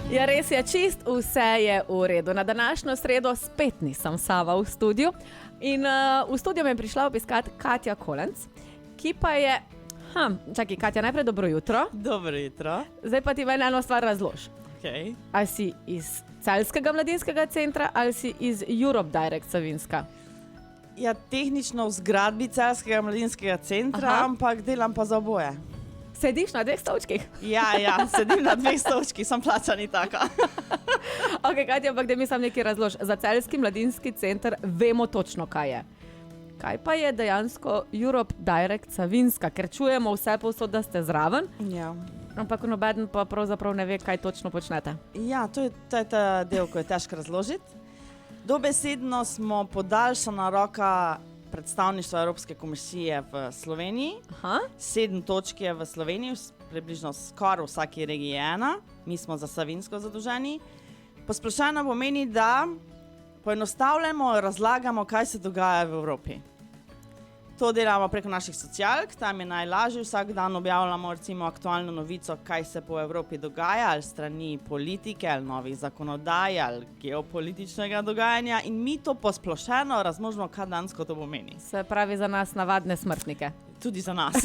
Ja, res je, čist vse je v redu. Na današnjo sredo spet nisem sama v studiu. In v studio me je prišla obiskati Katja Kolenc, ki pa je... Čakaj, Katja, najprej dobro jutro. Dobro jutro. Zdaj pa ti meni eno stvar razloži. Okay. Ali si iz Celjskega mladinskega centra ali si iz Europe Direct Savinjska? Ja, tehnično v zgradbi Celjskega mladinskega centra, ampak delam pa za oboje. Sediš na 2 stolčkih? Ja, sedim na 2 stolčkih, sem plačani taka. Ok, Katja, ampak da mi sam nekaj razloži. Za Celjski mladinski center vemo točno, kaj je. Kaj pa je dejansko Europe Direct Savinjska? Ker čujemo vse povsod, da ste zraven, ampak nobeden pa pravzaprav ne ve, kaj točno počnete. Ja, to je ta del, ko je težko razložiti. Dobesedno smo podaljšana roka predstavništva Evropske komisije v Sloveniji. 7 točk je v Sloveniji, približno skoraj v vsaki regiji ena. Mi smo za Savinjsko zadolženi. Posplošeno pomeni, da poenostavljamo, razlagamo, kaj se dogaja v Evropi. To delamo preko naših socialk, tam je najlažje, vsak dan objavljamo recimo aktualno novico, kaj se po Evropi dogaja, ali strani politike, ali novih zakonodaj, ali geopolitičnega dogajanja in mi to posplošeno razmožimo, kaj dansko to pomeni. Se pravi za nas navadne smrtnike. Tudi za nas.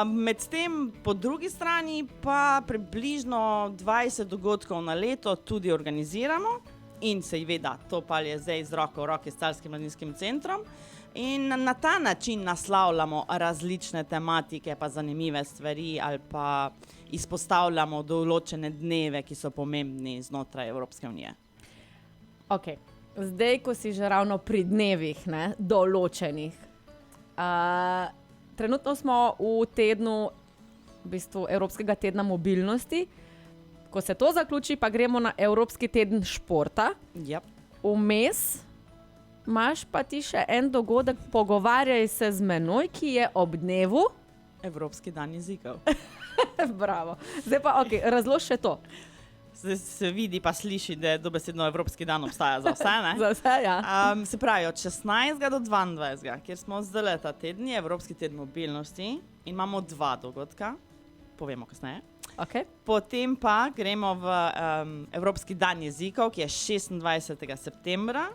Medtem po drugi strani pa približno 20 dogodkov na leto tudi organiziramo. In seveda, to pa je zdaj z roko v roki s Celjskim mladinskim centrom. In na ta način naslavljamo različne tematike, pa zanimive stvari ali pa izpostavljamo določene dneve, ki so pomembni znotraj Evropske unije. Ok, zdaj, ko si že ravno pri dnevih, določenih. Trenutno smo v tednu Evropskega tedna mobilnosti. Ko se to zaključi, pa gremo na Evropski teden športa. Vmes imaš pa ti še en dogodek, pogovarjaj se z menoj, ki je ob dnevu Evropski dan jezikov. Bravo. Zdaj pa, razloži še to. Zdaj se vidi pa sliši, da dobesedno Evropski dan obstaja za vse, ne? Za vse, ja. Se pravi, od 16. do 22. kjer smo zdaj ta teden, je Evropski teden mobilnosti in imamo 2 dogodka, povemo kasneje. Okay. Potem pa gremo v Evropski dan jezikov, ki je 26. septembra.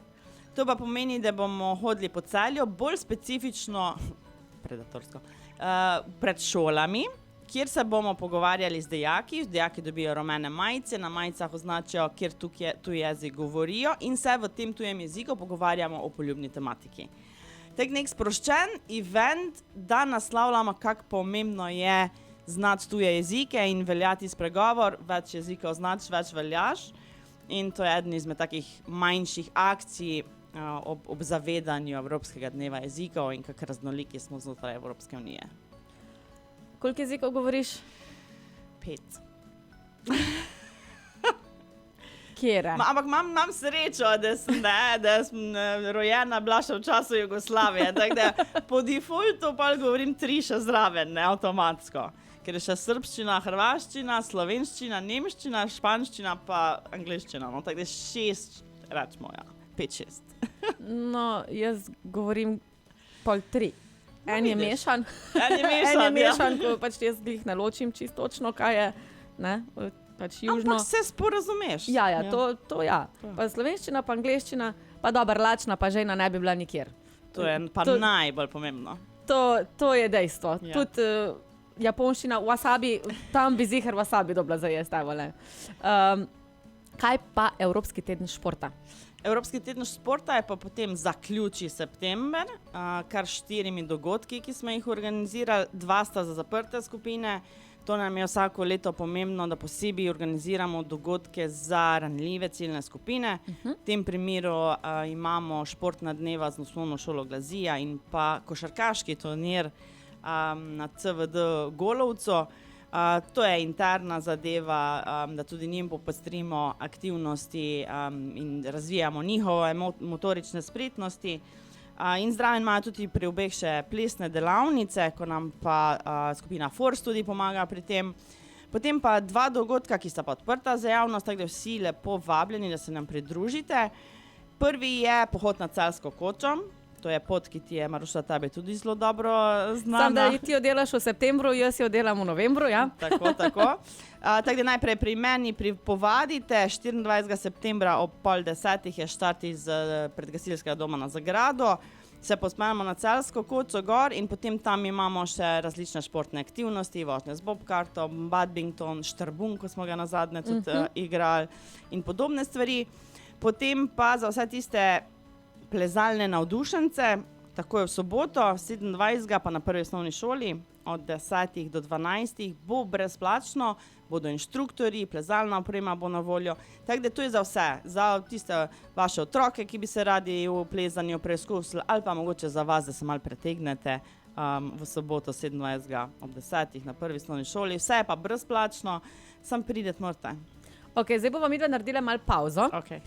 To pa pomeni, da bomo hodili po Celju, bolj specifično, predatorsko, pred šolami, kjer se bomo pogovarjali z dijaki. Dijaki dobijo rumene majice, na majicah označijo, kjer tuj jezik govorijo in se v tem tujem jeziku pogovarjamo o poljubni tematiki. Tak nek sproščen event, da naslavljamo, kako pomembno je znati tuje jezike in veljati spregovor, več jezikov znaš, več veljaš. In to je eden izmed takih manjših akcij ob zavedanju Evropskega dneva jezikov in kako raznoliki smo znotraj Evropske unije. Koliko jezikov govoriš? 5. Kjere? Ampak imam srečo, da sem rojena bila še v času Jugoslavije, tako da po defaultu pa govorim 3 še zraven, ne avtomatsko. Ker je še srbščina, hrvaščina, slovenščina, nemščina, španščina pa angliščina. No, tako da 6, rečemo, 5-6. No, jaz govorim pol 3. En je mešan. En je mešan, ko pač jaz glih ne ločim čisto točno, kaj je, ne, pač južno. Ampak se sporazumeš. Ja, to ja. Pa slovenščina, pa angliščina, pa dober, lačna, pa žejna ne bi bila nikjer. To je pa najbolj pomembno. To je dejstvo. Ja. Tudi japonščina, wasabi, tam bi ziher wasabi dobila za jesti, evole. Kaj pa Evropski teden športa? Evropski teden športa je pa potem zaključi september, kar 4 dogodki, ki smo jih organizirali. 2 sta za zaprte skupine. To nam je vsako leto pomembno, da posebej organiziramo dogodke za ranljive ciljne skupine. V tem primeru imamo športna dneva z osnovno šolo Glazija in pa košarkaški turnir na CVD Golovcu. To je interna zadeva, da tudi njim popestrimo aktivnosti in razvijamo njihove motorične spretnosti. In zraven imajo tudi pri obeh še plesne delavnice, ko nam pa skupina Force tudi pomaga pri tem. Potem pa 2 dogodka, ki sta pa odprta za javnost, tako da vsi lepo vabljeni, da se nam pridružite. Prvi je pohod na Celjsko kočo, to to je pot, ki ti je, Maruša, tebi tudi zelo dobro znana. Sam, da ti jo delaš v septembru, jaz jo delam v novembru, ja. Tako. Tako da najprej pri meni pripovadite, 24. septembra ob 9:30 je štart iz predgasilskega doma na Zagrado. Se posmejamo na Celjsko kočo gor in potem tam imamo še različne športne aktivnosti, vožnje z bobkartom, badminton, štrbun, ko smo ga nazadnje tudi igrali in podobne stvari. Potem pa za vse tiste plezalne navdušence, takoj v soboto, 27. pa na prvi osnovni šoli, od 10 do 12 bo brezplačno, bodo inštruktorji, plezalna oprema bo na voljo. Tako da to je za vse, za tiste vaše otroke, ki bi se radi v plezanju preizkusili, ali pa mogoče za vas, da se malo pretegnete v soboto 27. ob 10 na prvi osnovni šoli. Vse je pa brezplačno, sam prideti morate. Ok, zdaj bomo midva naredila malo pauzo. Okay.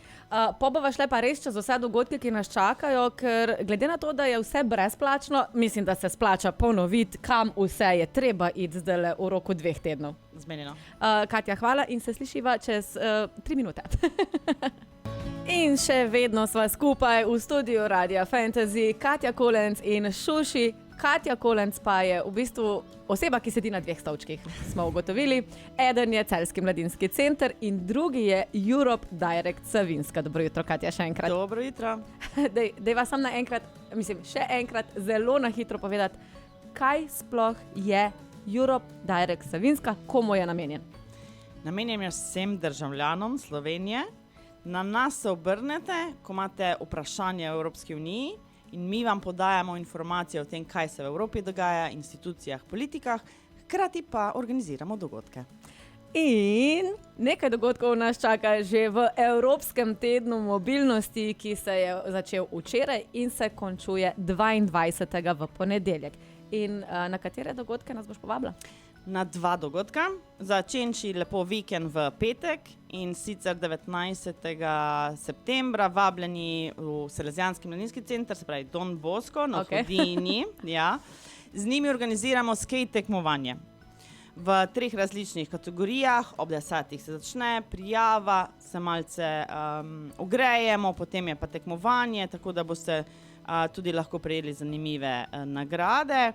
Po bova šle pa res čez vse dogodke, ki nas čakajo, ker glede na to, da je vse brezplačno, mislim, da se splača ponoviti, kam vse je treba iti zdaj v roku 2 tednov. Zmenjeno. Katja, hvala in se slišiva čez 3 minute. In še vedno sva skupaj v studiu Radia Fantasy, Katja Kolenc in Šuši. Katja Kolenc pa je v bistvu oseba, ki sedi na 2 stolčkih, smo ugotovili. Eden je Celjski mladinski center in drugi je Europe Direct Savinjska. Dobro jutro, Katja, še enkrat. Dobro jutro. Dejva sam še enkrat zelo na hitro povedati, kaj sploh je Europe Direct Savinjska, komu je namenjen? Namenjen je vsem državljanom Slovenije. Na nas se obrnete, ko imate vprašanje o Evropski uniji, in mi vam podajamo informacije o tem, kaj se v Evropi dogaja, institucijah, politikah, hkrati pa organiziramo dogodke. In nekaj dogodkov nas čaka že v Evropskem tednu mobilnosti, ki se je začel včeraj in se končuje 22. v ponedeljek. In na katere dogodke nas boš povabila? Na 2 dogodka. Začenši lepo vikend v petek in sicer 19. septembra vabljeni v Salezijanski mladinski center, se pravi Don Bosco na Hodini. Ja. Z njimi organiziramo skate tekmovanje. V 3 različnih kategorijah, ob 10 se začne, prijava, se malce ugrejemo, potem je pa tekmovanje, tako da boste tudi lahko prejeli zanimive nagrade.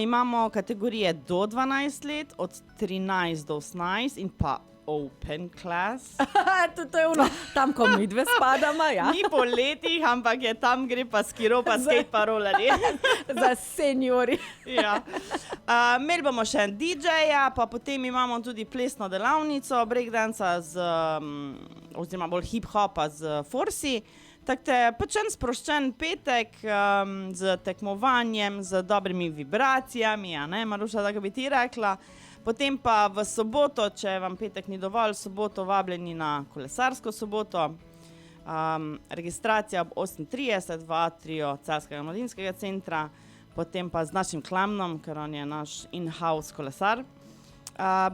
Imamo kategorije do 12 let, od 13 do 18 in pa open class. To je ono, tam ko mi 2 spadamo, ja. Ni po letih, ampak je tam gre pa skiro, pa skate, pa rolerji. Za seniori. Ja. Imeli bomo še DJ-ja, pa potem imamo tudi plesno delavnico, breakdanca oziroma bolj hip-hopa z Forsi. Tako je pač en sproščen petek z tekmovanjem, z dobrimi vibracijami, a ne, Maruša, da bi ti rekla. Potem pa v soboto, če vam petek ni dovolj, soboto vabljeni na kolesarsko soboto. Registracija ob 8:30 v atriju Celjskega mladinskega centra, potem pa z našim Klamnom, ker on je naš in-house kolesar.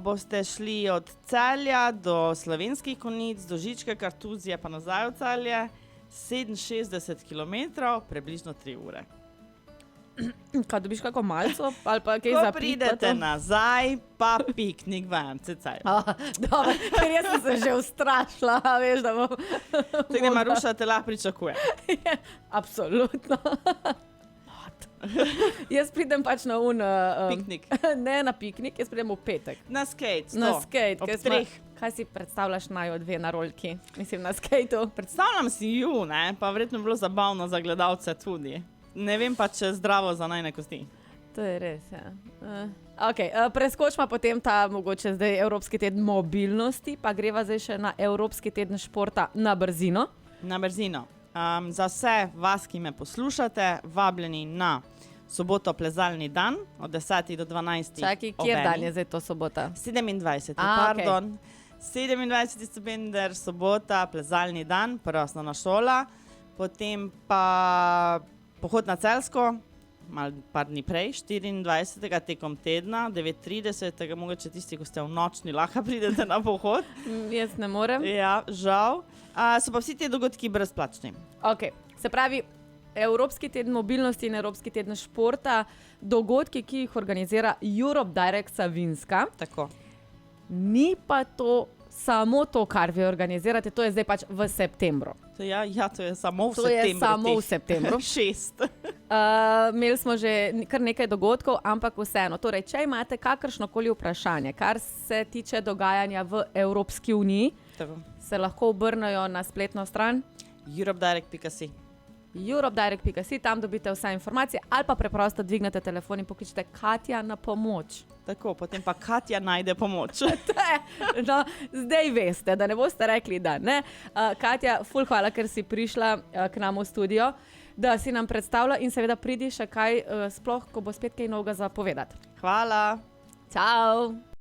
Boste šli od Celja do Slovenskih Konjic, do Žičke Kartuzije pa nazaj v Celje. 67 km, približno 3 ure. Kaj dobiš kako malco? Ali pa kaj za ko pridete nazaj, pa piknik v MCC. Dobro, ker jaz sem se že ustrašila, veš, da bo... Tako da Maruša te lahko pričakuje. Absolutno. Jaz pridem pač na piknik. Ne na piknik, jaz pridem v petek. Na skate. Na skate. Ob 3. Kaj si predstavljaš naj od 2 na rolki? Mislim, na skateu. Predstavljam si ju, ne? Pa verjetno bilo zabavno za gledalce tudi. Ne vem pa, če zdravo za najne kosti. To je res, ja. Preskočimo potem ta mogoče zdaj Evropski teden mobilnosti, pa greva zdaj še na Evropski teden športa na brzino. Na brzino. Za vse vas, ki me poslušate, vabljeni na soboto plezalni dan od 10 do 12. Čakaj, kjer dan je zdaj to sobota? 27. Pardon. Okay. 27. september, sobota, plezalni dan, prva osnovna šola, potem pa pohod na Celjsko, par dni prej, 24. tekom tedna, 9:30, mogoče tisti, ko ste v nočni, lahko pridete na pohod. Jaz ne morem. Ja, žal. So pa vsi ti dogodki brezplačni. Ok, se pravi, Evropski teden mobilnosti in Evropski teden športa, dogodki, ki jih organizira Europe Direct Savinjska. Tako. Ni pa to samo to, kar vi organizirate, to je zdaj pač v septembru. To Ja, to je samo v To je septembru. samo v septembru. 6. Imeli smo že kar nekaj dogodkov, ampak vseeno. Torej, če imate kakršnokoli vprašanje, kar se tiče dogajanja v Evropski uniji, se lahko obrnejo na spletno stran europedirect.si. europedirect.si, tam dobite vse informacije, ali pa preprosto dvignete telefon in pokličete Katja na pomoč. Tako, potem pa Katja najde pomoč. No, zdaj veste, da ne boste rekli, da ne. Katja, ful hvala, ker si prišla k nam v studio, da si nam predstavila in seveda pridi še kaj, sploh, ko bo spet kaj novega za povedati. Hvala. Ciao.